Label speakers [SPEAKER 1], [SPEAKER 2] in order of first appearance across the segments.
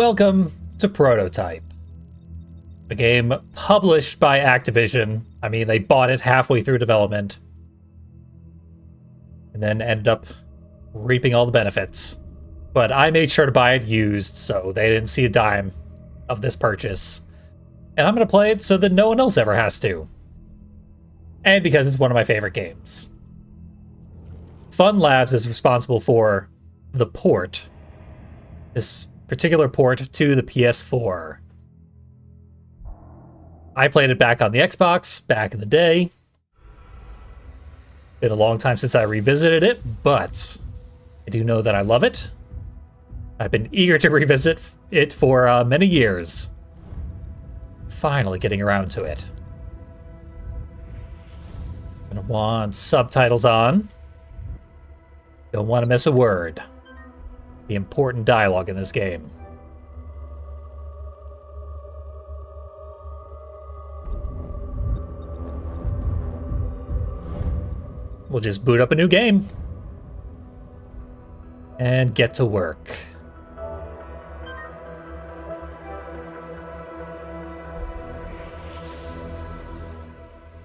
[SPEAKER 1] Welcome to Prototype, a game published by Activision. I mean, they bought it halfway through development and then ended up reaping all the benefits. But I made sure to buy it used, so they didn't see a dime of this purchase. And I'm going to play it so that no one else ever has to. And because it's one of my favorite games. Fun Labs is responsible for the port. This particular port to the PS4. I played it back on the Xbox back in the day. Been a long time since I revisited it, but I do know that I love it. I've been eager to revisit it for many years. Finally getting around to it. Gonna want subtitles on. Don't want to miss a word. The important dialogue in this game. We'll just boot up a new game and get to work.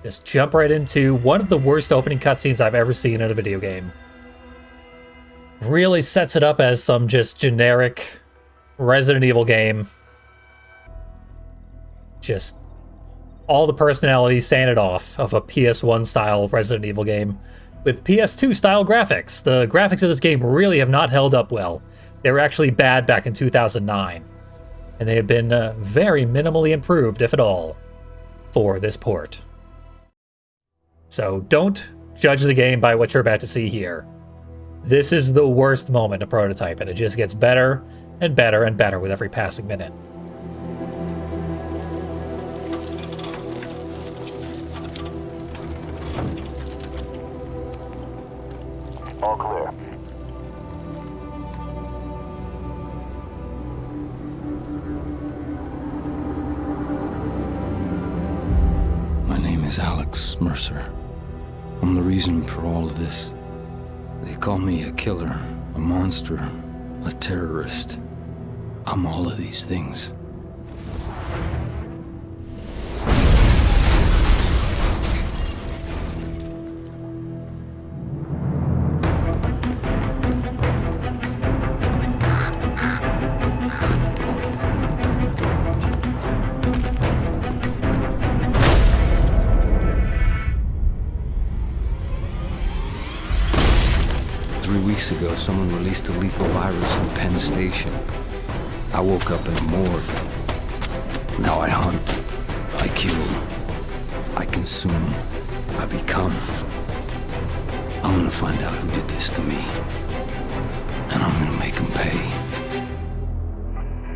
[SPEAKER 1] Just jump right into one of the worst opening cutscenes I've ever seen in a video game. Really sets it up as some just generic Resident Evil game. Just all the personalities saying it off of a PS1 style Resident Evil game with PS2 style graphics. The graphics of this game really have not held up well. They were actually bad back in 2009. And they have been very minimally improved, if at all, for this port. So don't judge the game by what you're about to see here. This is the worst moment of Prototype, and it just gets better and better and better with every passing minute.
[SPEAKER 2] All clear.
[SPEAKER 3] My name is Alex Mercer. I'm the reason for all of this. They call me a killer, a monster, a terrorist. I'm all of these things. Ago, someone released a lethal virus in Penn Station. I woke up in a morgue. Now I hunt, I kill, I consume, I become. I'm gonna find out who did this to me, and I'm gonna make them pay.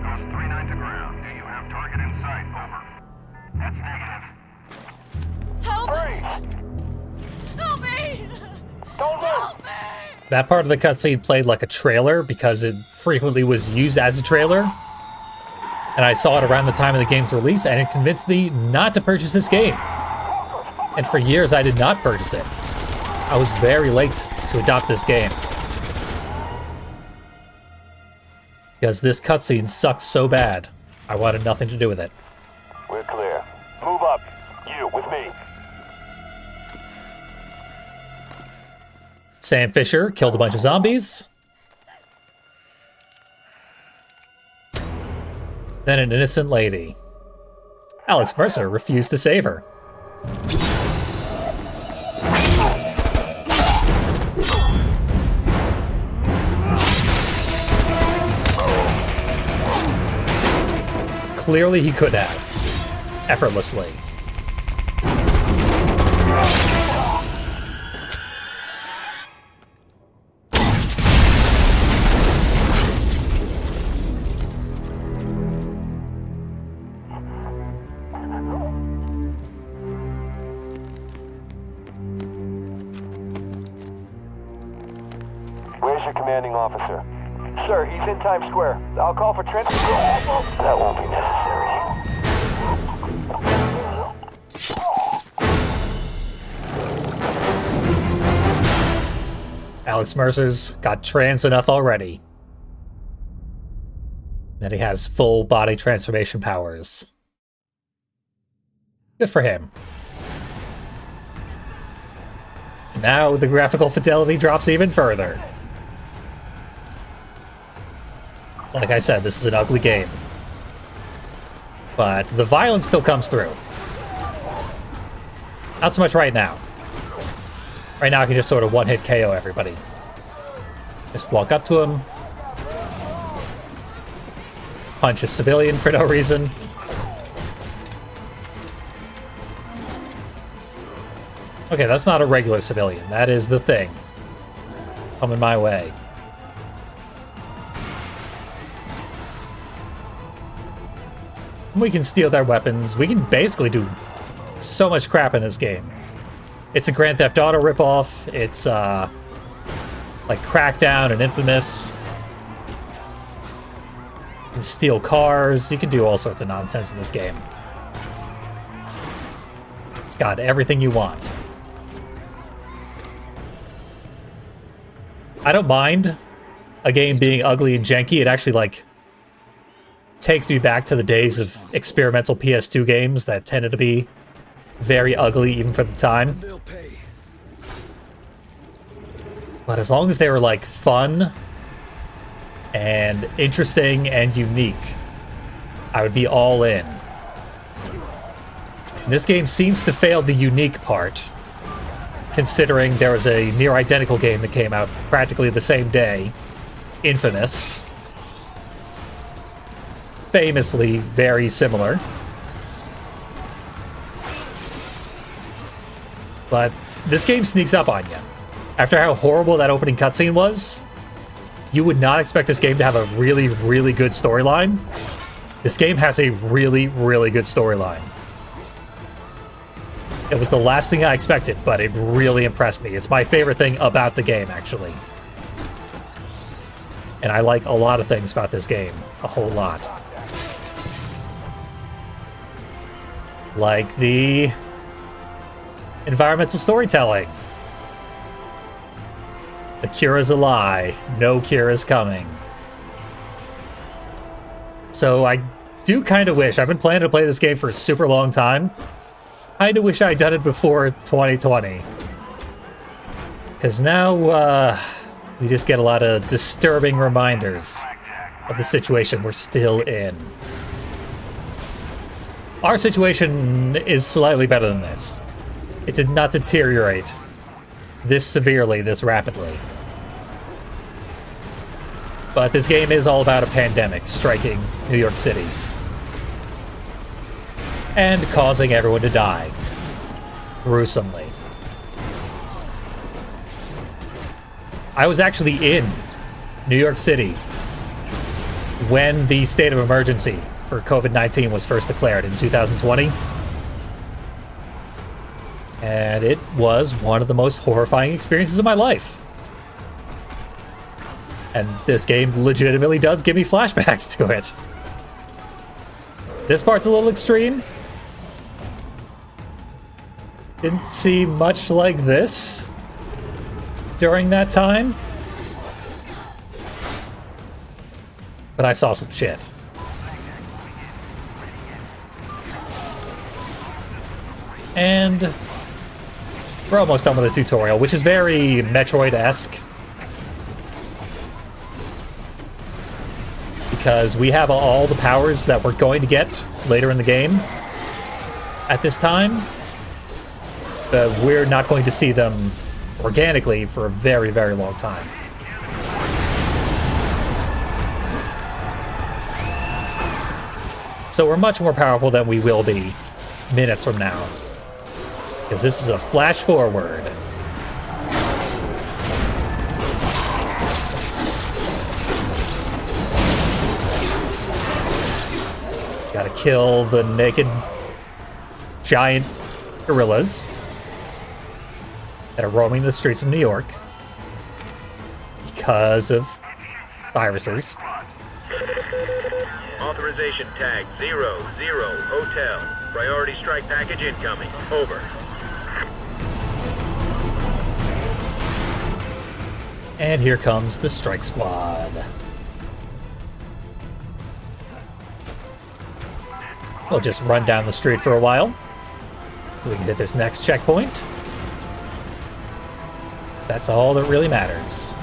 [SPEAKER 2] Ghost 39 to ground. Do you have target in sight? Over. That's negative.
[SPEAKER 4] Help!
[SPEAKER 2] Freeze!
[SPEAKER 4] Help me!
[SPEAKER 2] Don't move!
[SPEAKER 4] Help me!
[SPEAKER 1] That part of the cutscene played like a trailer because it frequently was used as a trailer. And I saw it around the time of the game's release, and it convinced me not to purchase this game. And for years, I did not purchase it. I was very late to adopt this game. Because this cutscene sucks so bad, I wanted nothing to do with it.
[SPEAKER 2] We're clear. Move up. You, with me.
[SPEAKER 1] Sam Fisher killed a bunch of zombies. Then an innocent lady. Alex Mercer refused to save her. Clearly he could have. Effortlessly.
[SPEAKER 2] Where's your commanding officer? Sir, he's in Times Square. I'll call for transport. That won't be necessary.
[SPEAKER 1] Alex Mercer's got trans enough already. Then he has full body transformation powers. Good for him. Now the graphical fidelity drops even further. Like I said, this is an ugly game. But the violence still comes through. Not so much right now. Right now I can just sort of one-hit KO everybody. Just walk up to him. Punch a civilian for no reason. Okay, that's not a regular civilian. That is the thing. Coming my way. We can steal their weapons. We can basically do so much crap in this game. It's a Grand Theft Auto ripoff. It's like Crackdown and Infamous. You can steal cars. You can do all sorts of nonsense in this game. It's got everything you want. I don't mind a game being ugly and janky. It actually, like, takes me back to the days of experimental PS2 games that tended to be very ugly even for the time. But as long as they were, like, fun and interesting and unique, I would be all in. And this game seems to fail the unique part, considering there was a near identical game that came out practically the same day, Infamous. Famously very similar. But this game sneaks up on you. After how horrible that opening cutscene was, you would not expect this game to have a really, really good storyline. This game has a really, really good storyline. It was the last thing I expected, but it really impressed me. It's my favorite thing about the game, actually. And I like a lot of things about this game. A whole lot. Like the environmental storytelling. The cure is a lie. No cure is coming. So I do kind of wish, I've been planning to play this game for a super long time. I kind of wish I'd done it before 2020. Because now we just get a lot of disturbing reminders of the situation we're still in. Our situation is slightly better than this. It did not deteriorate this severely, this rapidly. But this game is all about a pandemic striking New York City. And causing everyone to die. Gruesomely. I was actually in New York City when the state of emergency for COVID-19 was first declared in 2020. And it was one of the most horrifying experiences of my life. And this game legitimately does give me flashbacks to it. This part's a little extreme. Didn't see much like this during that time. But I saw some shit. And we're almost done with the tutorial, which is very Metroid-esque. Because we have all the powers that we're going to get later in the game at this time. But we're not going to see them organically for a very, very long time. So we're much more powerful than we will be minutes from now. Because this is a flash forward. Gotta kill the naked giant gorillas that are roaming the streets of New York because of viruses.
[SPEAKER 2] Authorization tag 00 Hotel. Priority strike package incoming. Over.
[SPEAKER 1] And here comes the strike squad. We'll just run down the street for a while so we can hit this next checkpoint. That's all that really matters.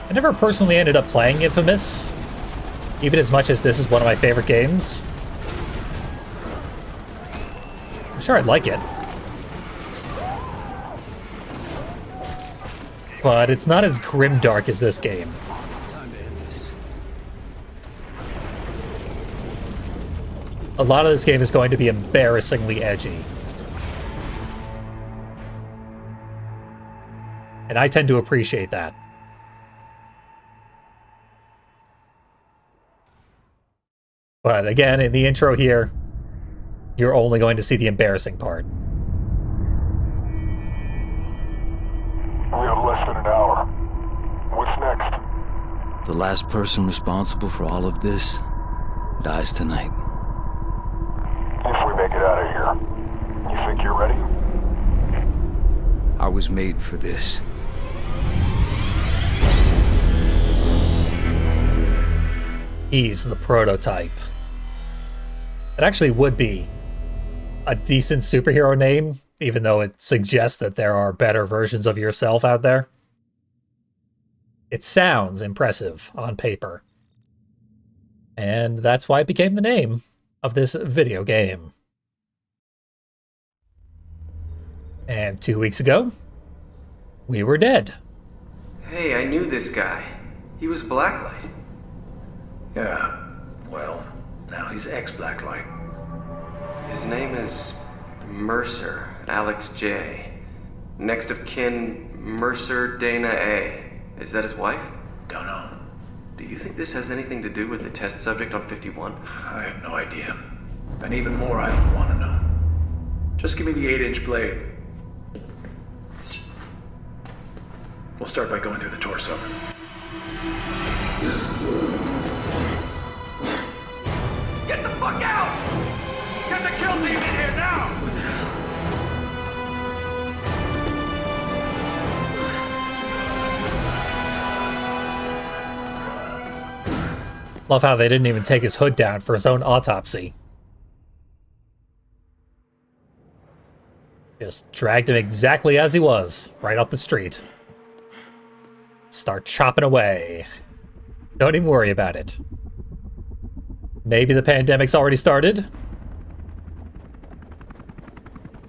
[SPEAKER 1] I never personally ended up playing Infamous, even as much as this is one of my favorite games. I'm sure I'd like it. But it's not as grimdark as this game.
[SPEAKER 3] Time to end this.
[SPEAKER 1] A lot of this game is going to be embarrassingly edgy. And I tend to appreciate that. But again, in the intro here, you're only going to see the embarrassing part.
[SPEAKER 2] We have less than an hour. What's next?
[SPEAKER 3] The last person responsible for all of this dies tonight.
[SPEAKER 2] If we make it out of here, you think you're ready?
[SPEAKER 3] I was made for this.
[SPEAKER 1] He's the prototype. It actually would be a decent superhero name, even though it suggests that there are better versions of yourself out there. It sounds impressive on paper. And that's why it became the name of this video game. And 2 weeks ago, we were dead.
[SPEAKER 4] Hey, I knew this guy. He was Blacklight.
[SPEAKER 5] Yeah, well, now he's ex-Blacklight.
[SPEAKER 4] His name is Mercer, Alex J. Next of kin, Mercer Dana A. Is that his wife?
[SPEAKER 5] Don't know.
[SPEAKER 4] Do you think this has anything to do with the test subject on 51?
[SPEAKER 5] I have no idea. And even more, I don't want to know. Just give me the 8-inch blade. We'll start by going through the torso.
[SPEAKER 2] Get the fuck out! Get the kill team in here now!
[SPEAKER 1] Love how they didn't even take his hood down for his own autopsy. Just dragged him exactly as he was, right off the street. Start chopping away. Don't even worry about it. Maybe the pandemic's already started.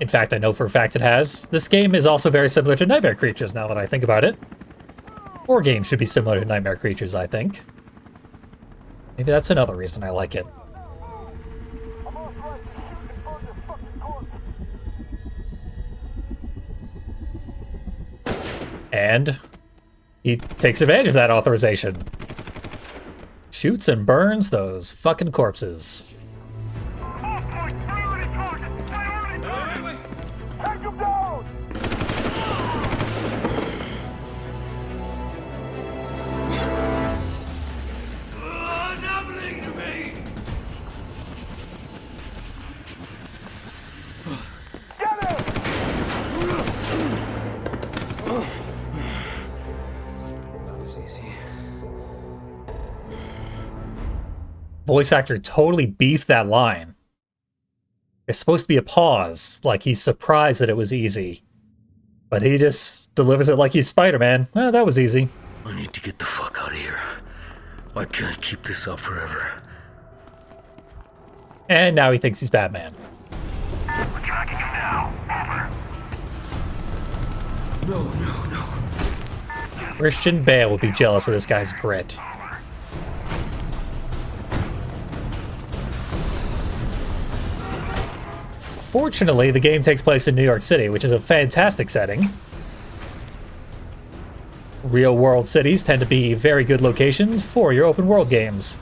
[SPEAKER 1] In fact, I know for a fact it has. This game is also very similar to Nightmare Creatures, now that I think about it. More games should be similar to Nightmare Creatures, I think. Maybe that's another reason I like it. And he takes advantage of that authorization. Shoots and burns those fucking corpses. Voice actor totally beefed that line. It's supposed to be a pause, like he's surprised that it was easy. But he just delivers it like he's Spider-Man. Well, that was easy.
[SPEAKER 6] I need to get the fuck out of here. I can't keep this up forever.
[SPEAKER 1] And now he thinks he's Batman.
[SPEAKER 2] We're tracking him now. Over.
[SPEAKER 6] No.
[SPEAKER 1] Christian Bale would be jealous of this guy's grit. Fortunately, the game takes place in New York City, which is a fantastic setting. Real-world cities tend to be very good locations for your open-world games,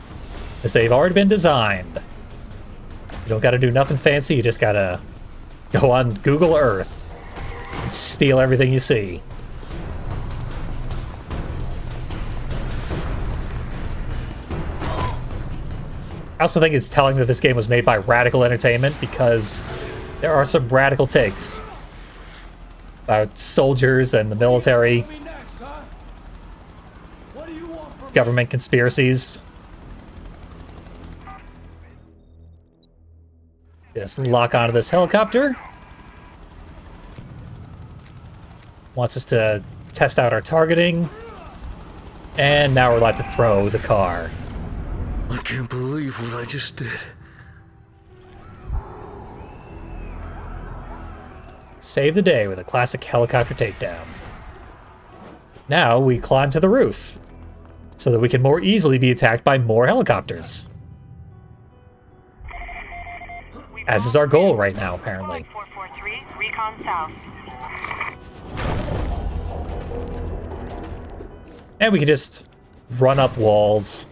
[SPEAKER 1] as they've already been designed. You don't gotta do nothing fancy, you just gotta go on Google Earth and steal everything you see. I also think it's telling that this game was made by Radical Entertainment, because there are some radical takes about soldiers and the military.
[SPEAKER 7] What do you want from
[SPEAKER 1] government conspiracies. Just lock onto this helicopter. Wants us to test out our targeting. And now we're allowed to throw the car.
[SPEAKER 6] I can't believe what I just did.
[SPEAKER 1] Save the day with a classic helicopter takedown. Now we climb to the roof, so that we can more easily be attacked by more helicopters. As is our goal right now, apparently.
[SPEAKER 7] 443, recon south.
[SPEAKER 1] And we can just run up walls.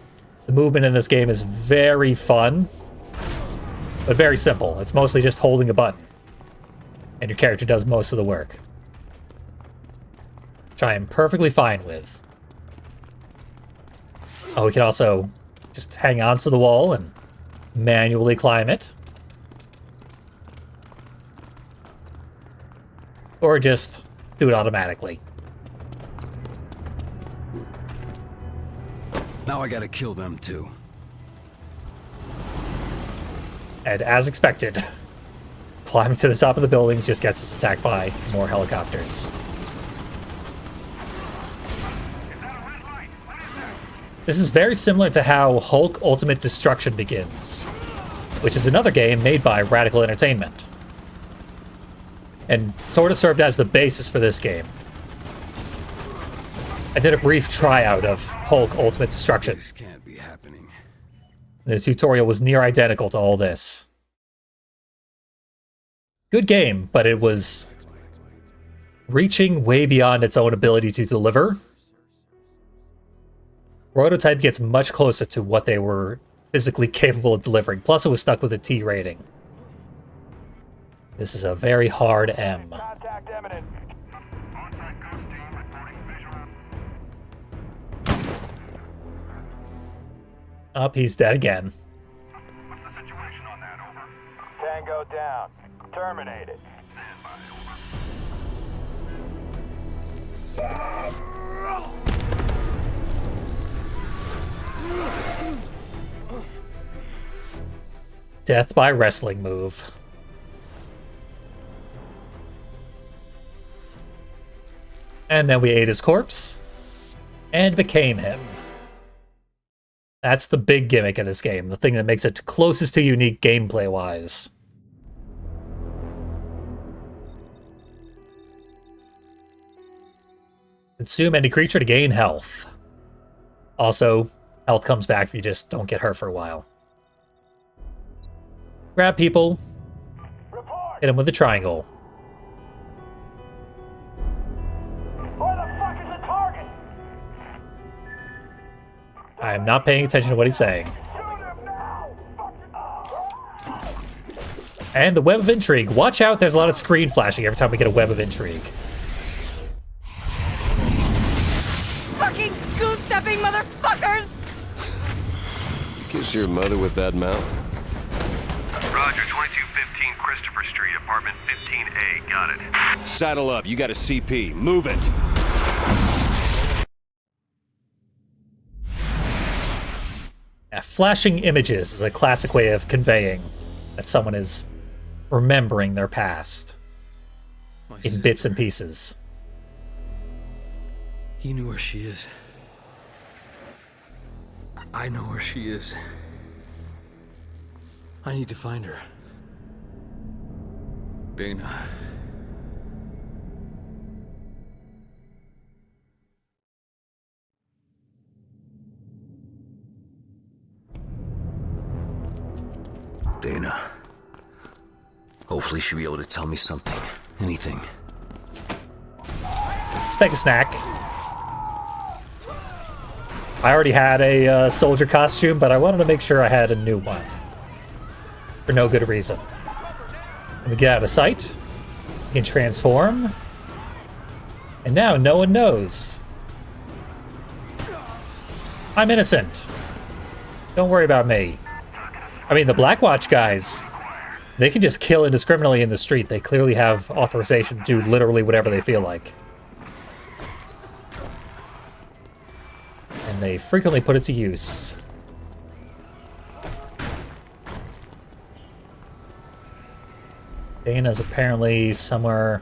[SPEAKER 1] The movement in this game is very fun, but very simple. It's mostly just holding a button, and your character does most of the work, which I am perfectly fine with. Oh, we can also just hang on to the wall and manually climb it. Or just do it automatically.
[SPEAKER 3] Now I gotta kill them too.
[SPEAKER 1] And as expected, climbing to the top of the buildings just gets us attacked by more helicopters. This is very similar to how Hulk Ultimate Destruction begins, which is another game made by Radical Entertainment, and sort of served as the basis for this game. I did a brief tryout of Hulk Ultimate Destruction.
[SPEAKER 3] This can't be happening.
[SPEAKER 1] The tutorial was near identical to all this. Good game, but it was reaching way beyond its own ability to deliver. Prototype gets much closer to what they were physically capable of delivering, plus it was stuck with a T rating. This is a very hard M.
[SPEAKER 2] Contact imminent. On-site ghost team reporting visual.
[SPEAKER 1] Up, he's dead again.
[SPEAKER 2] What's the situation on that, over?
[SPEAKER 8] Tango down. Terminated.
[SPEAKER 2] Stand by, over.
[SPEAKER 1] Death by wrestling move. And then we ate his corpse and became him. That's the big gimmick of this game, the thing that makes it closest to unique gameplay-wise. Consume any creature to gain health. Also, health comes back if you just don't get hurt for a while. Grab people, hit them with a triangle.
[SPEAKER 8] Where the fuck is the target?
[SPEAKER 1] I am not paying attention to what he's saying. And the Web of Intrigue. Watch out, there's a lot of screen flashing every time we get a Web of Intrigue.
[SPEAKER 9] Fucking goose-stepping motherfuckers!
[SPEAKER 10] Kiss your mother with that mouth?
[SPEAKER 2] Roger, 2215 Christopher Street, apartment 15A. Got it.
[SPEAKER 10] Saddle up, you got a CP. Move it!
[SPEAKER 1] Yeah, flashing images is a classic way of conveying that someone is remembering their past in bits and pieces.
[SPEAKER 3] He knew where she is. I know where she is. I need to find her. Dana.
[SPEAKER 6] Dana. Hopefully she'll be able to tell me something. Anything.
[SPEAKER 1] Let's take a snack. I already had a soldier costume, but I wanted to make sure I had a new one. For no good reason. When we get out of sight, we can transform. And now no one knows. I'm innocent. Don't worry about me. I mean, the Blackwatch guys, they can just kill indiscriminately in the street. They clearly have authorization to do literally whatever they feel like. And they frequently put it to use. Dana's apparently somewhere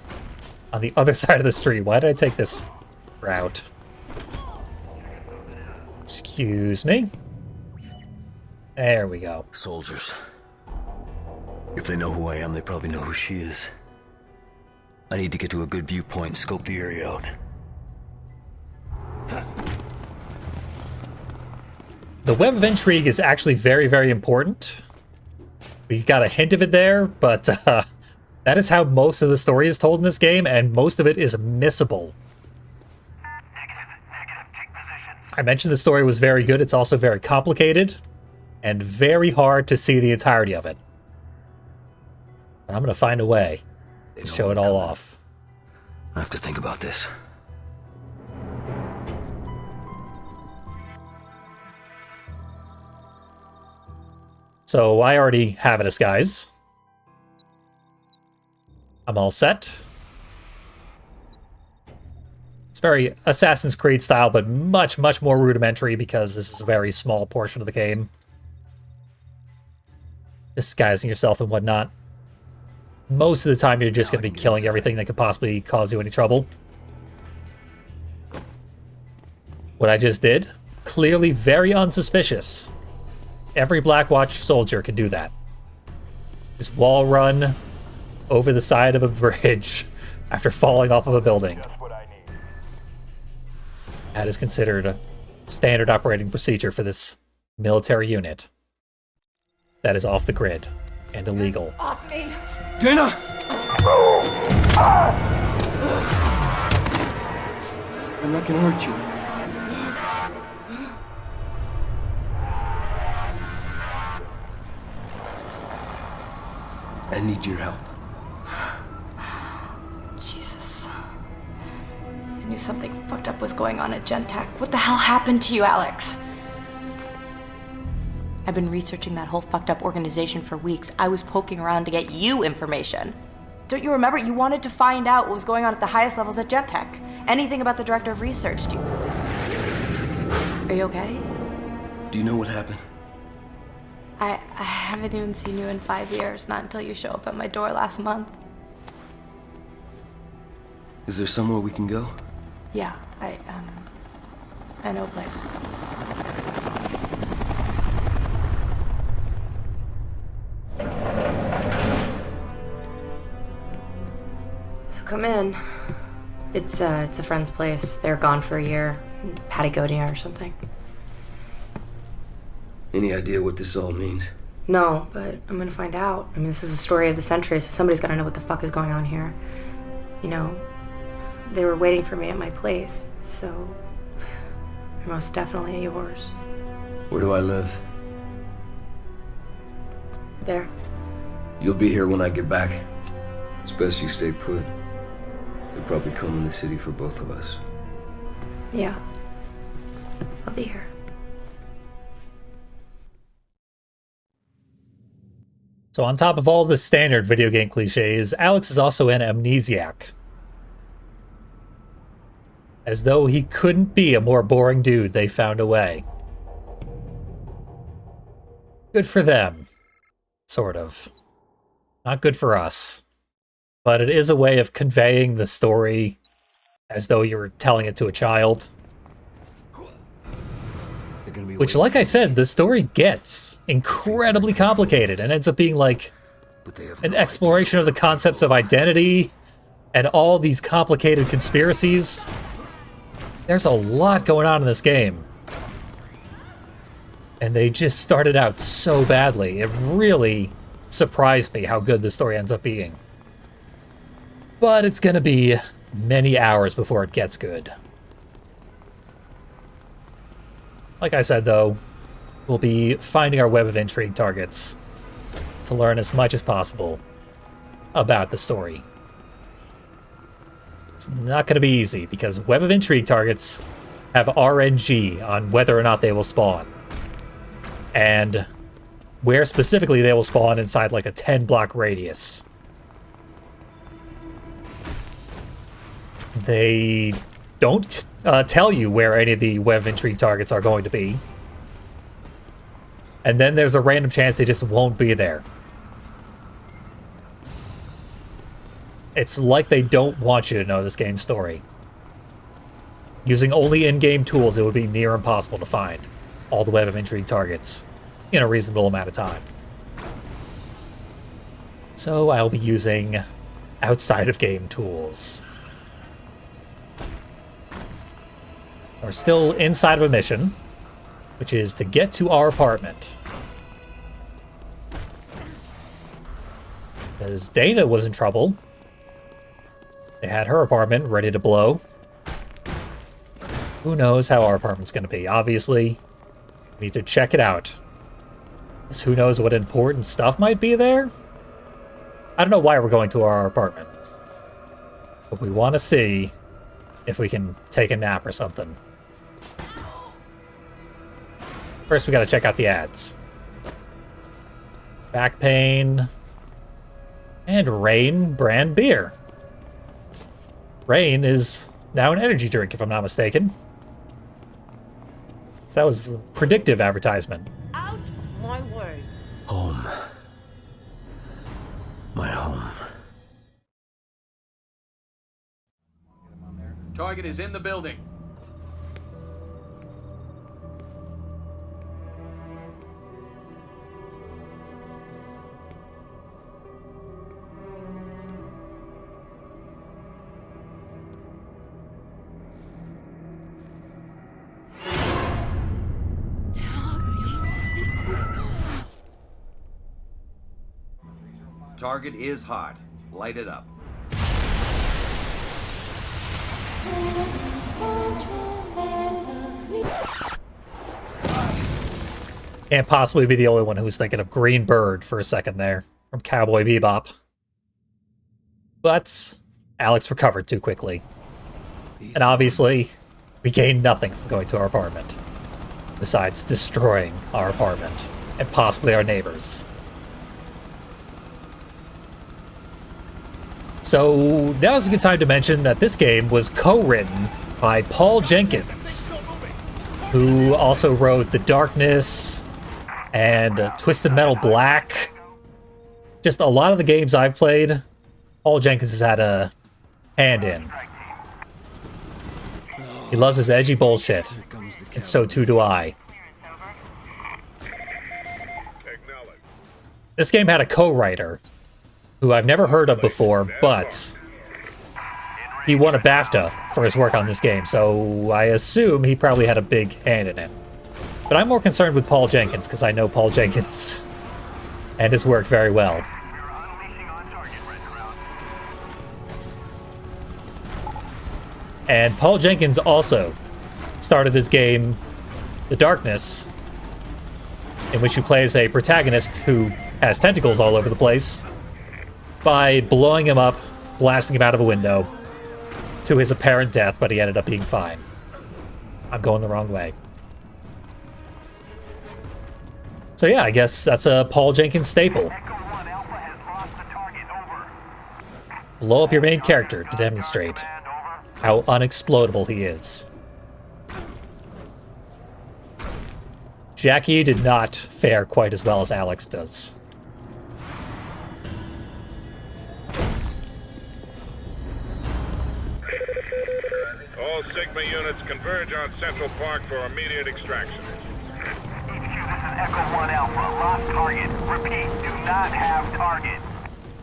[SPEAKER 1] on the other side of the street. Why did I take this route? Excuse me. There we go.
[SPEAKER 6] Soldiers. If they know who I am, they probably know who she is. I need to get to a good viewpoint and scope the area out.
[SPEAKER 1] The Web of Intrigue is actually very, very important. We got a hint of it there, but that is how most of the story is told in this game, and most of it is missable. I mentioned the story was very good. It's also very complicated and very hard to see the entirety of it. But I'm going to find a way to show it all off.
[SPEAKER 6] I have to think about this.
[SPEAKER 1] So I already have a disguise. I'm all set. It's very Assassin's Creed style, but much, much more rudimentary because this is a very small portion of the game. Disguising yourself and whatnot. Most of the time, you're just going to be killing everything that could possibly cause you any trouble. What I just did, clearly very unsuspicious. Every Blackwatch soldier can do that. Just wall run over the side of a bridge after falling off of a building.
[SPEAKER 8] Just what I need.
[SPEAKER 1] That is considered a standard operating procedure for this military unit. That is off the grid and illegal.
[SPEAKER 9] Off me!
[SPEAKER 3] Dana! I'm not gonna hurt you. I need your help.
[SPEAKER 9] Jesus. I knew something fucked up was going on at Gentech. What the hell happened to you, Alex? I've been researching that whole fucked up organization for weeks. I was poking around to get you information. Don't you remember? You wanted to find out what was going on at the highest levels at Gentech. Anything about the director of research. Are you okay?
[SPEAKER 3] Do you know what happened?
[SPEAKER 9] I haven't even seen you in 5 years, not until you show up at my door last month.
[SPEAKER 3] Is there somewhere we can go?
[SPEAKER 9] Yeah, I know a place. So come in. It's a friend's place. They're gone for a year. In Patagonia or something.
[SPEAKER 3] Any idea what this all means?
[SPEAKER 9] No, but I'm gonna find out. I mean, this is a story of the century, so somebody's gotta know what the fuck is going on here. You know, they were waiting for me at my place, so they're most definitely yours.
[SPEAKER 3] Where do I live?
[SPEAKER 9] There.
[SPEAKER 3] You'll be here when I get back. It's best you stay put. They'll probably come in the city for both of us.
[SPEAKER 9] Yeah. I'll be here.
[SPEAKER 1] So on top of all the standard video game cliches, Alex is also an amnesiac. As though he couldn't be a more boring dude, they found a way. Good for them. Sort of. Not good for us. But it is a way of conveying the story as though you were telling it to a child. Which, like I said, the story gets incredibly complicated and ends up being like an exploration of the concepts of identity and all these complicated conspiracies. There's a lot going on in this game. And they just started out so badly. It really surprised me how good the story ends up being. But it's gonna be many hours before it gets good. Like I said, though, we'll be finding our Web of Intrigue targets to learn as much as possible about the story. It's not going to be easy, because Web of Intrigue targets have RNG on whether or not they will spawn. And where specifically they will spawn inside like a 10-block radius. They don't tell you where any of the Web of Intrigue targets are going to be. And then there's a random chance they just won't be there. It's like they don't want you to know this game's story. Using only in-game tools, it would be near impossible to find all the Web of Intrigue targets in a reasonable amount of time. So I'll be using outside-of-game tools. We're still inside of a mission, which is to get to our apartment. Because Dana was in trouble. They had her apartment ready to blow. Who knows how our apartment's going to be? Obviously, we need to check it out. Because who knows what important stuff might be there? I don't know why we're going to our apartment. But we want to see if we can take a nap or something. First, we got to check out the ads. Back pain. And Rain brand beer. Rain is now an energy drink, if I'm not mistaken. So that was a predictive advertisement.
[SPEAKER 11] Out my way.
[SPEAKER 6] Home. My home.
[SPEAKER 5] Target is in the building.
[SPEAKER 12] Target is hot. Light it up.
[SPEAKER 1] Can't possibly be the only one who was thinking of Green Bird for a second there, from Cowboy Bebop. But Alex recovered too quickly. And obviously, we gained nothing from going to our apartment, besides destroying our apartment, and possibly our neighbors. So now's a good time to mention that this game was co-written by Paul Jenkins, who also wrote The Darkness and Twisted Metal Black. Just a lot of the games I've played, Paul Jenkins has had a hand in. He loves his edgy bullshit, and so too do I. This game had a co-writer, who I've never heard of before, but he won a BAFTA for his work on this game, so I assume he probably had a big hand in it. But I'm more concerned with Paul Jenkins, because I know Paul Jenkins and his work very well. And Paul Jenkins also started his game, The Darkness, in which you play as a protagonist who has tentacles all over the place, by blowing him up, blasting him out of a window, to his apparent death, but he ended up being fine. I'm going the wrong way. So yeah, I guess that's a Paul Jenkins staple. Blow up your main character to demonstrate how unexplodable he is. Jackie did not fare quite as well as Alex does.
[SPEAKER 2] All Sigma units converge on Central Park for immediate extraction.
[SPEAKER 8] HQ, this is Echo 1 Alpha. Lost target. Repeat, do not have target.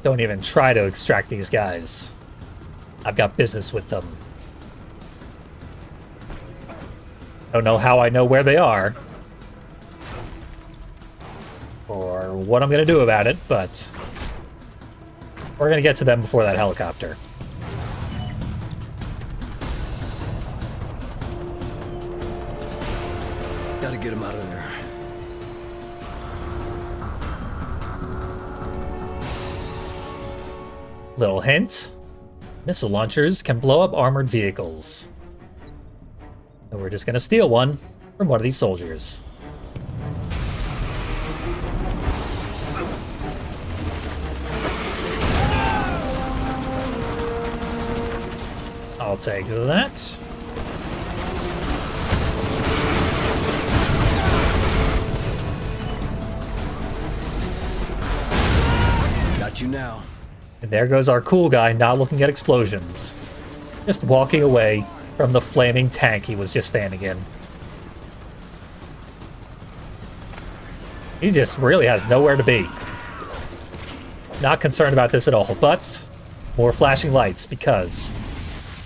[SPEAKER 1] Don't even try to extract these guys. I've got business with them. Don't know how I know where they are, or what I'm gonna do about it, but we're gonna get to them before that helicopter.
[SPEAKER 3] Gotta get him out of there.
[SPEAKER 1] Little hint, missile launchers can blow up armored vehicles. And we're just gonna steal one from one of these soldiers. I'll take that. And there goes our cool guy not looking at explosions. Just walking away from the flaming tank he was just standing in. He just really has nowhere to be. Not concerned about this at all, but more flashing lights because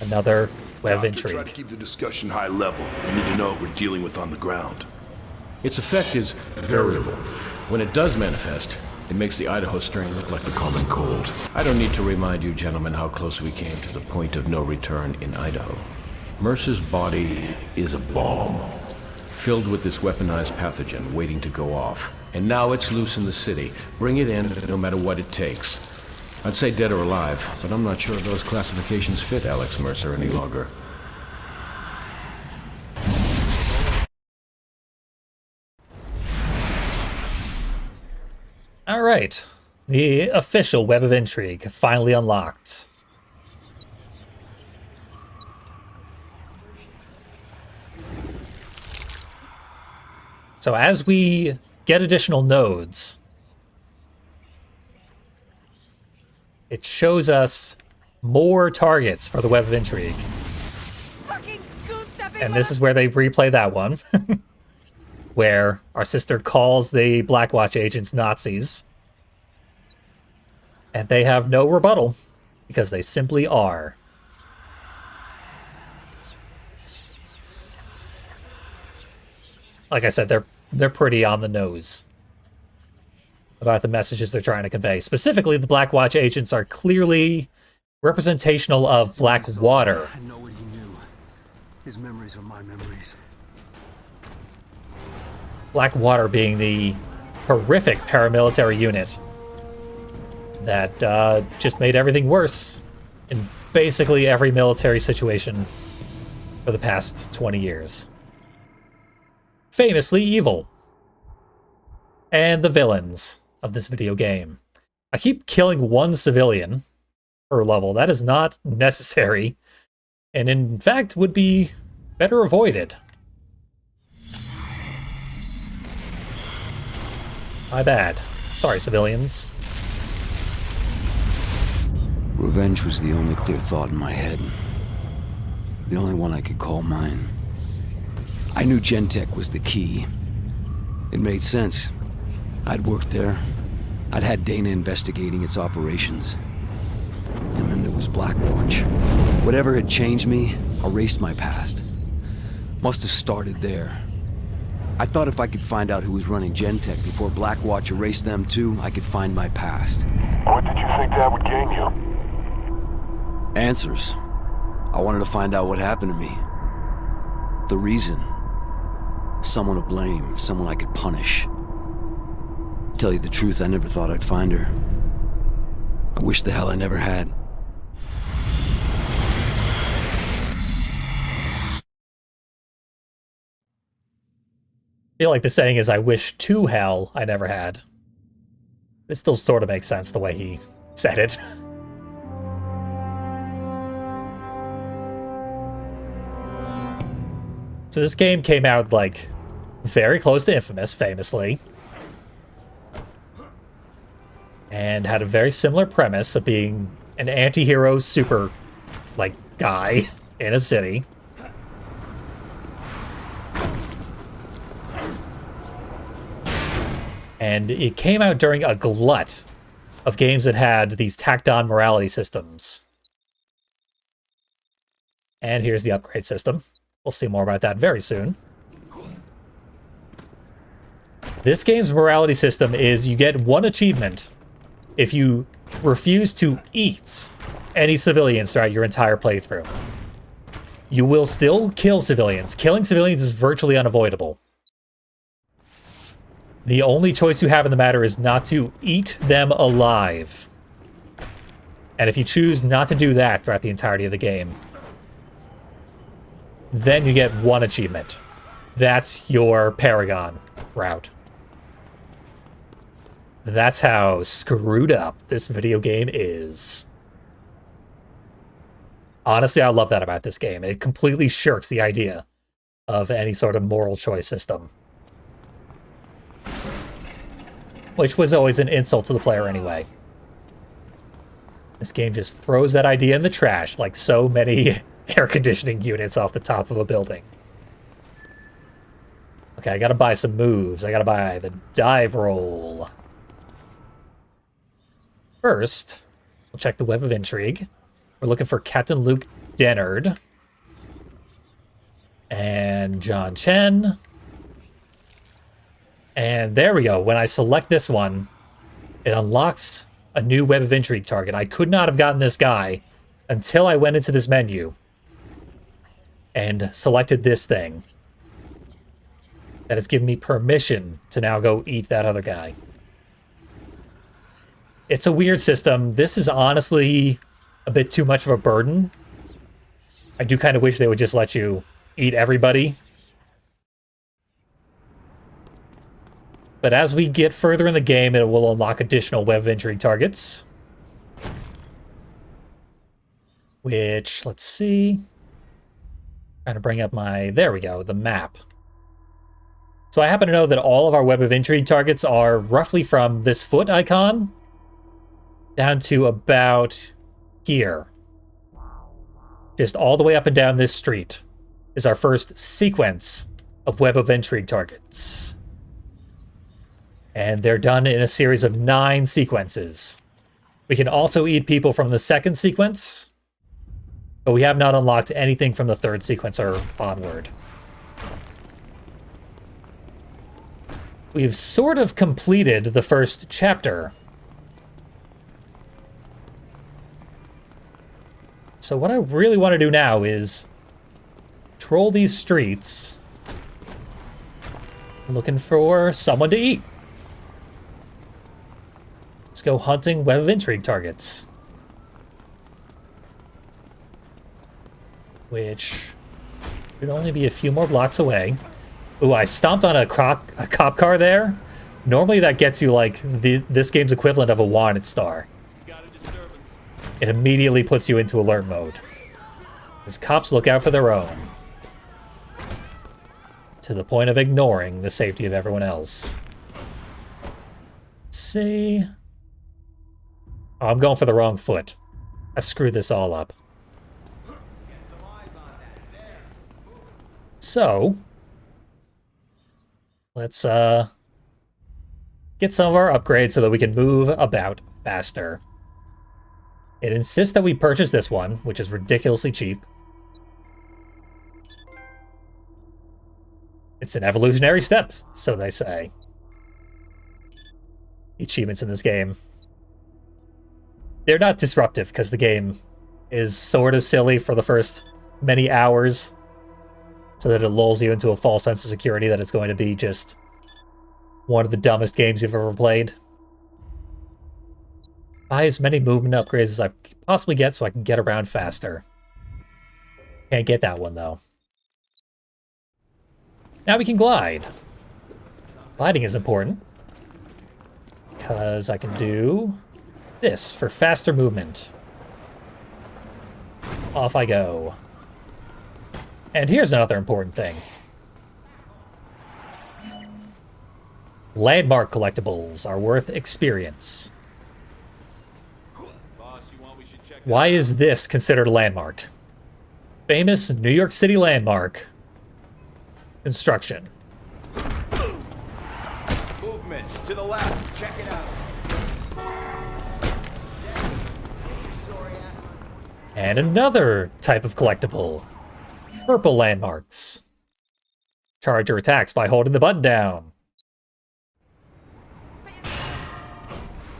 [SPEAKER 1] another Web of Intrigue.
[SPEAKER 13] Try to keep the discussion high level. We need to know what we're dealing with on the ground.
[SPEAKER 5] Its effect is variable. When it does manifest, it makes the Idaho strain look like the common cold. I don't need to remind you gentlemen how close we came to the point of no return in Idaho. Mercer's body is a bomb, filled with this weaponized pathogen waiting to go off. And now it's loose in the city. Bring it in, no matter what it takes. I'd say dead or alive, but I'm not sure those classifications fit Alex Mercer any longer.
[SPEAKER 1] Alright. The official Web of Intrigue finally unlocked. So as we get additional nodes, it shows us more targets for the Web of Intrigue. And this is where they replay that one, where our sister calls the Blackwatch agents Nazis. And they have no rebuttal, because they simply are. Like I said, they're pretty on the nose about the messages they're trying to convey. Specifically, the Blackwatch agents are clearly representational of Blackwater.
[SPEAKER 3] I know what he knew. His memories are my memories.
[SPEAKER 1] Blackwater being the horrific paramilitary unit that just made everything worse in basically every military situation for the past 20 years. Famously evil. And the villains of this video game. I keep killing one civilian per level. That is not necessary, and in fact would be better avoided. My bad. Sorry, civilians.
[SPEAKER 3] Revenge was the only clear thought in my head. The only one I could call mine. I knew Gentech was the key. It made sense. I'd worked there. I'd had Dana investigating its operations. And then there was Blackwatch. Whatever had changed me, erased my past. Must have started there. I thought if I could find out who was running Gentech before Blackwatch erased them too, I could find my past.
[SPEAKER 2] What did you think that would gain you?
[SPEAKER 3] Answers. I wanted to find out what happened to me. The reason. Someone to blame, someone I could punish. To tell you the truth, I never thought I'd find her. I wish the hell I never had.
[SPEAKER 1] I feel like the saying is, I wish to hell I never had. It still sort of makes sense the way he said it. So this game came out, like, very close to Infamous, famously. And had a very similar premise of being an anti-hero super, like, guy in a city. And it came out during a glut of games that had these tacked-on morality systems. And here's the upgrade system. We'll see more about that very soon. This game's morality system is you get one achievement if you refuse to eat any civilians throughout your entire playthrough. You will still kill civilians. Killing civilians is virtually unavoidable. The only choice you have in the matter is not to eat them alive. And if you choose not to do that throughout the entirety of the game, then you get one achievement. That's your Paragon route. That's how screwed up this video game is. Honestly, I love that about this game. It completely shirks the idea of any sort of moral choice system. Which was always an insult to the player anyway. This game just throws that idea in the trash like so many air conditioning units off the top of a building. Okay, I gotta buy some moves. I gotta buy the dive roll. First, we'll check the Web of Intrigue. We're looking for Captain Luke Dennard. And John Chen. And there we go. When I select this one, it unlocks a new Web of Intrigue target. I could not have gotten this guy until I went into this menu and selected this thing. That has given me permission to now go eat that other guy. It's a weird system. This is honestly a bit too much of a burden. I do kind of wish they would just let you eat everybody. But as we get further in the game, it will unlock additional Web of Intrigue targets. Which, let's see. Trying to bring up my, there we go, the map. So I happen to know that all of our Web of Intrigue targets are roughly from this foot icon down to about here. Just all the way up and down this street is our first sequence of Web of Intrigue targets. And they're done in a series of 9 sequences. We can also eat people from the second sequence, but we have not unlocked anything from the third sequence or onward. We've sort of completed the first chapter. So what I really want to do now is troll these streets, looking for someone to eat. Let's go hunting Web of Intrigue targets. Which should only be a few more blocks away. Ooh, I stomped on a cop car there. Normally that gets you like this game's equivalent of a wanted star. It immediately puts you into alert mode. As cops look out for their own. To the point of ignoring the safety of everyone else. Let's see. Oh, I'm going for the wrong foot. I've screwed this all up. So, let's get some of our upgrades so that we can move about faster. It insists that we purchase this one, which is ridiculously cheap. It's an evolutionary step, so they say. Achievements in this game. They're not disruptive because the game is sort of silly for the first many hours, so that it lulls you into a false sense of security that it's going to be just one of the dumbest games you've ever played. Buy as many movement upgrades as I possibly get so I can get around faster. Can't get that one though. Now we can glide. Gliding is important because I can do this for faster movement. Off I go. And here's another important thing. Landmark collectibles are worth experience. Why is this considered a landmark? Famous New York City landmark. Construction.
[SPEAKER 12] Movement to the left. Check it out.
[SPEAKER 1] And another type of collectible. Purple landmarks. Charge your attacks by holding the button down.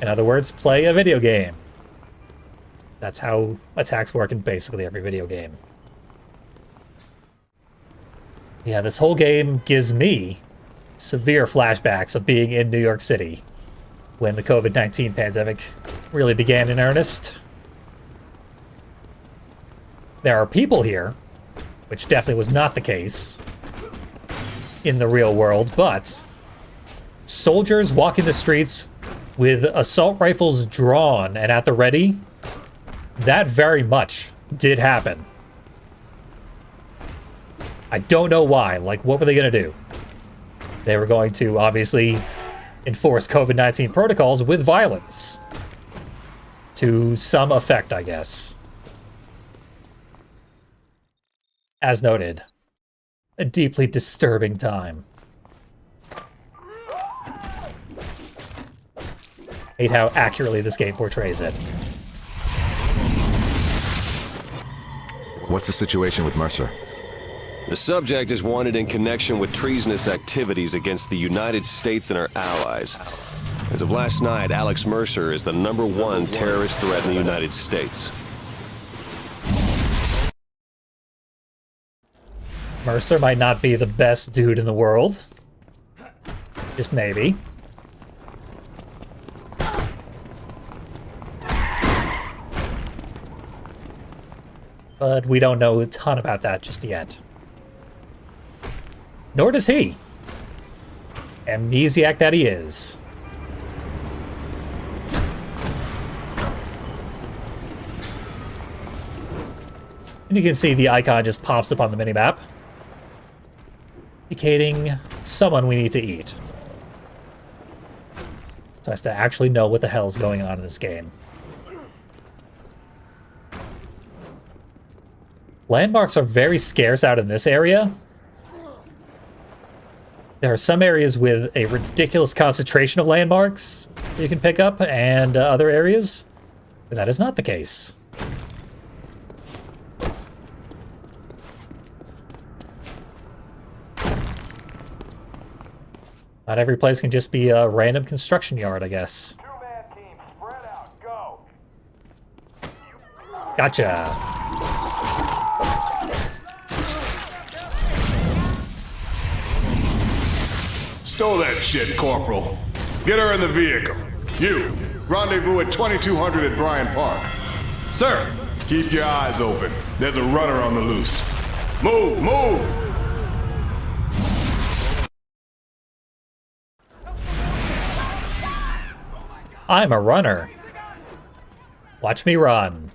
[SPEAKER 1] In other words, play a video game. That's how attacks work in basically every video game. Yeah, this whole game gives me severe flashbacks of being in New York City when the COVID-19 pandemic really began in earnest. There are people here, which definitely was not the case in the real world, but soldiers walking the streets with assault rifles drawn and at the ready, that very much did happen. I don't know why. Like, what were they going to do? They were going to, obviously, enforce COVID-19 protocols with violence To some effect, I guess. As noted, a deeply disturbing time. Hate how accurately this game portrays it.
[SPEAKER 10] What's the situation with Mercer? The subject is wanted in connection with treasonous activities against the United States and our allies. As of last night, Alex Mercer is the #1 terrorist threat in the United States.
[SPEAKER 1] Mercer might not be the best dude in the world. Just maybe. But we don't know a ton about that just yet. Nor does he. Amnesiac that he is. And you can see the icon just pops up on the minimap, indicating someone we need to eat. So as to actually know what the hell's going on in this game. Landmarks are very scarce out in this area. There are some areas with a ridiculous concentration of landmarks you can pick up, and other areas where that is not the case. Not every place can just be a random construction yard, I guess.
[SPEAKER 8] Two-man team, spread out, go.
[SPEAKER 1] Gotcha.
[SPEAKER 13] Stole that shit, Corporal. Get her in the vehicle. You, rendezvous at 2200 at Bryant Park. Sir, keep your eyes open. There's a runner on the loose. Move, move!
[SPEAKER 1] I'm a runner. Watch me run.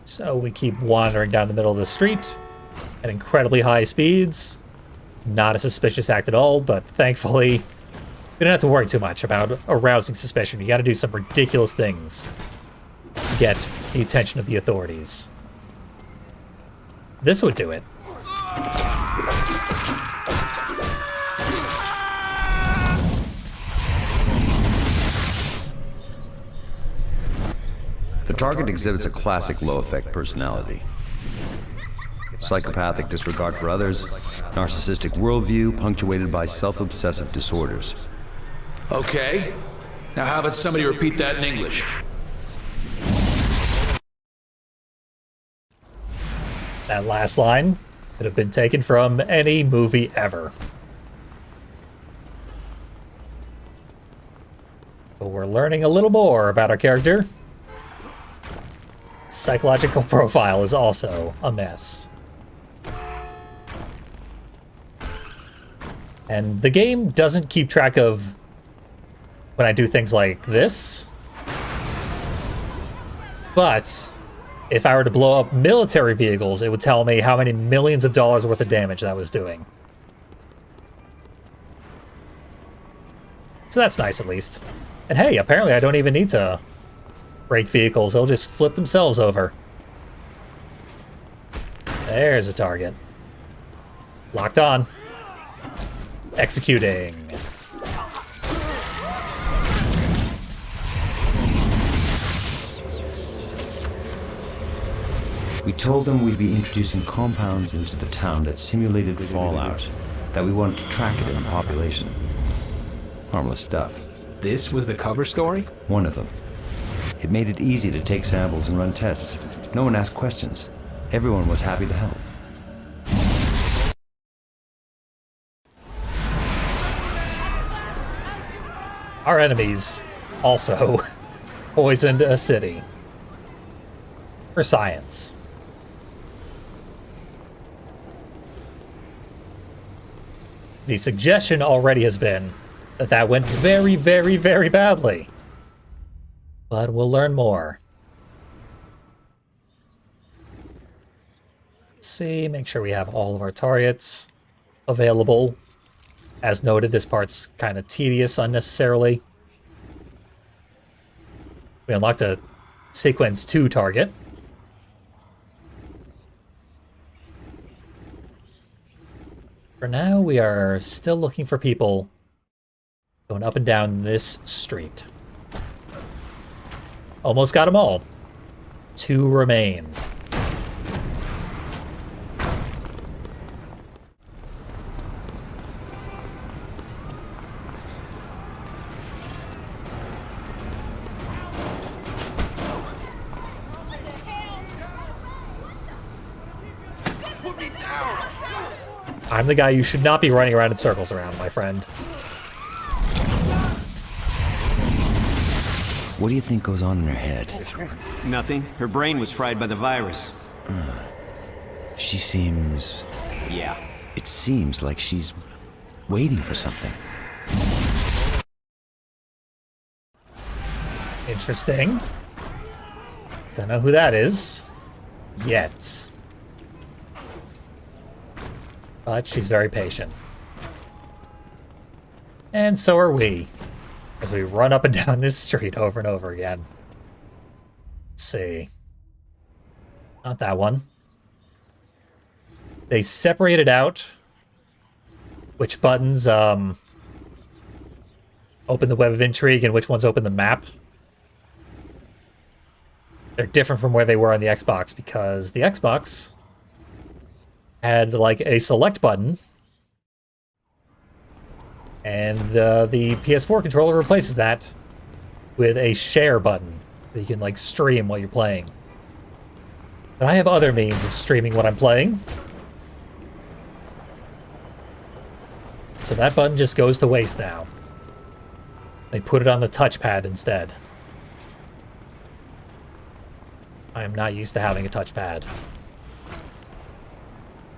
[SPEAKER 1] So we keep wandering down the middle of the street at incredibly high speeds. Not a suspicious act at all, but thankfully, we don't have to worry too much about arousing suspicion. You gotta do some ridiculous things to get the attention of the authorities. This would do it.
[SPEAKER 14] The target exhibits a classic low-effect personality. Psychopathic disregard for others, narcissistic worldview punctuated by self-obsessive disorders.
[SPEAKER 15] Okay. Now how about somebody repeat that in English?
[SPEAKER 1] That last line could have been taken from any movie ever. But we're learning a little more about our character. Psychological profile is also a mess. And the game doesn't keep track of when I do things like this. But if I were to blow up military vehicles, it would tell me how many millions of dollars worth of damage that was doing. So that's nice, at least. And hey, apparently I don't even need to break vehicles. They'll just flip themselves over. There's a target. Locked on. Executing.
[SPEAKER 16] We told them we'd be introducing compounds into the town that simulated fallout, that we wanted to track it in the population. Harmless stuff.
[SPEAKER 15] This was the cover story?
[SPEAKER 16] One of them. It made it easy to take samples and run tests. No one asked questions. Everyone was happy to help.
[SPEAKER 1] Our enemies also poisoned a city. For science. The suggestion already has been that that went very, very, very badly. But we'll learn more. Let's see, make sure we have all of our targets available. As noted, this part's kind of tedious unnecessarily. We unlocked a Sequence 2 target. For now, we are still looking for people going up and down this street. Almost got them all. 2 remain. I'm the guy you should not be running around in circles around, my friend.
[SPEAKER 16] What do you think goes on in her head?
[SPEAKER 17] Nothing. Her brain was fried by the virus.
[SPEAKER 16] She seems...
[SPEAKER 17] Yeah.
[SPEAKER 16] It seems like she's waiting for something.
[SPEAKER 1] Interesting. Don't know who that is. Yet. But she's very patient. And so are we. As we run up and down this street over and over again. Let's see. Not that one. They separated out which buttons open the Web of Intrigue and which ones open the map. They're different from where they were on the Xbox because the Xbox had like a select button, and the PS4 controller replaces that with a share button that you can like stream while you're playing. But I have other means of streaming what I'm playing, so that button just goes to waste now. They put it on the touchpad instead. I am not used to having a touchpad.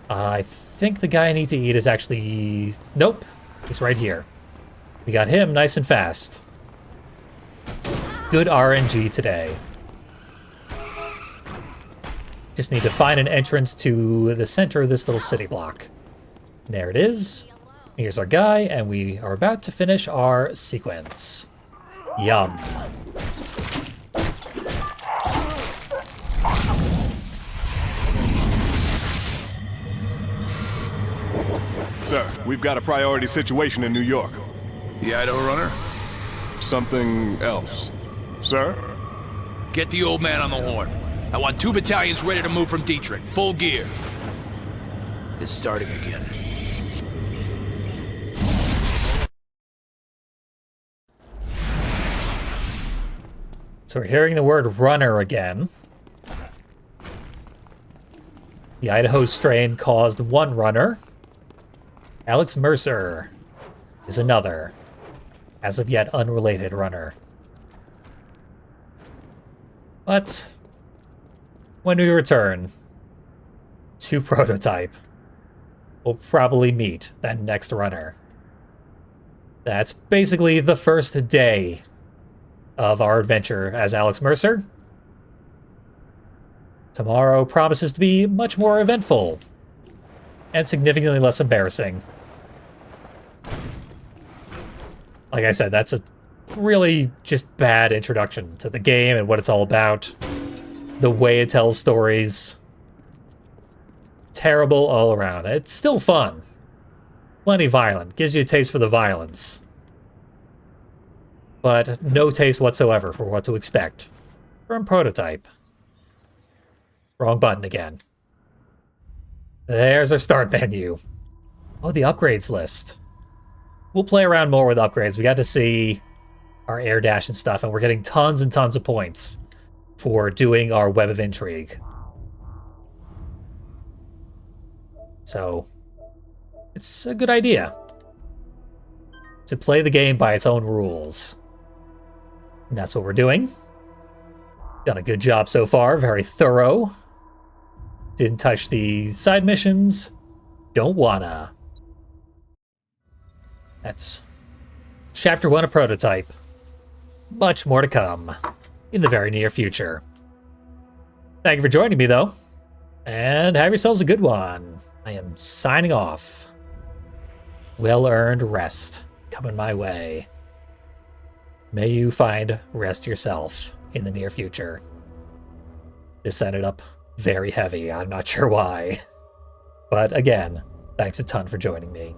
[SPEAKER 1] I think the guy I need to eat is actually... Nope. He's right here. We got him nice and fast. Good RNG today. Just need to find an entrance to the center of this little city block. There it is. Here's our guy, and we are about to finish our sequence. Yum.
[SPEAKER 13] Sir, we've got a priority situation in New York.
[SPEAKER 15] The Idaho runner?
[SPEAKER 13] Something else. Sir?
[SPEAKER 15] Get the old man on the horn. I want 2 battalions ready to move from Dietrich. Full gear. It's starting again.
[SPEAKER 1] So we're hearing the word runner again. The Idaho strain caused 1 runner. Alex Mercer is another, as of yet unrelated runner. But when we return to Prototype, we'll probably meet that next runner. That's basically the first day of our adventure as Alex Mercer. Tomorrow promises to be much more eventful and significantly less embarrassing. Like I said, that's a really just bad introduction to the game and what it's all about. The way it tells stories. Terrible all around. It's still fun. Plenty violent. Gives you a taste for the violence. But no taste whatsoever for what to expect from Prototype. Wrong button again. There's our start menu. Oh, the upgrades list. We'll play around more with upgrades. We got to see our air dash and stuff, and we're getting tons and tons of points for doing our Web of Intrigue. So, it's a good idea to play the game by its own rules. And that's what we're doing. Done a good job so far, very thorough. Didn't touch the side missions. Don't wanna. That's Chapter 1 of Prototype. Much more to come in the very near future. Thank you for joining me, though. And have yourselves a good one. I am signing off. well-earned rest coming my way. May you find rest yourself in the near future. This ended up very heavy. I'm not sure why. But again, thanks a ton for joining me.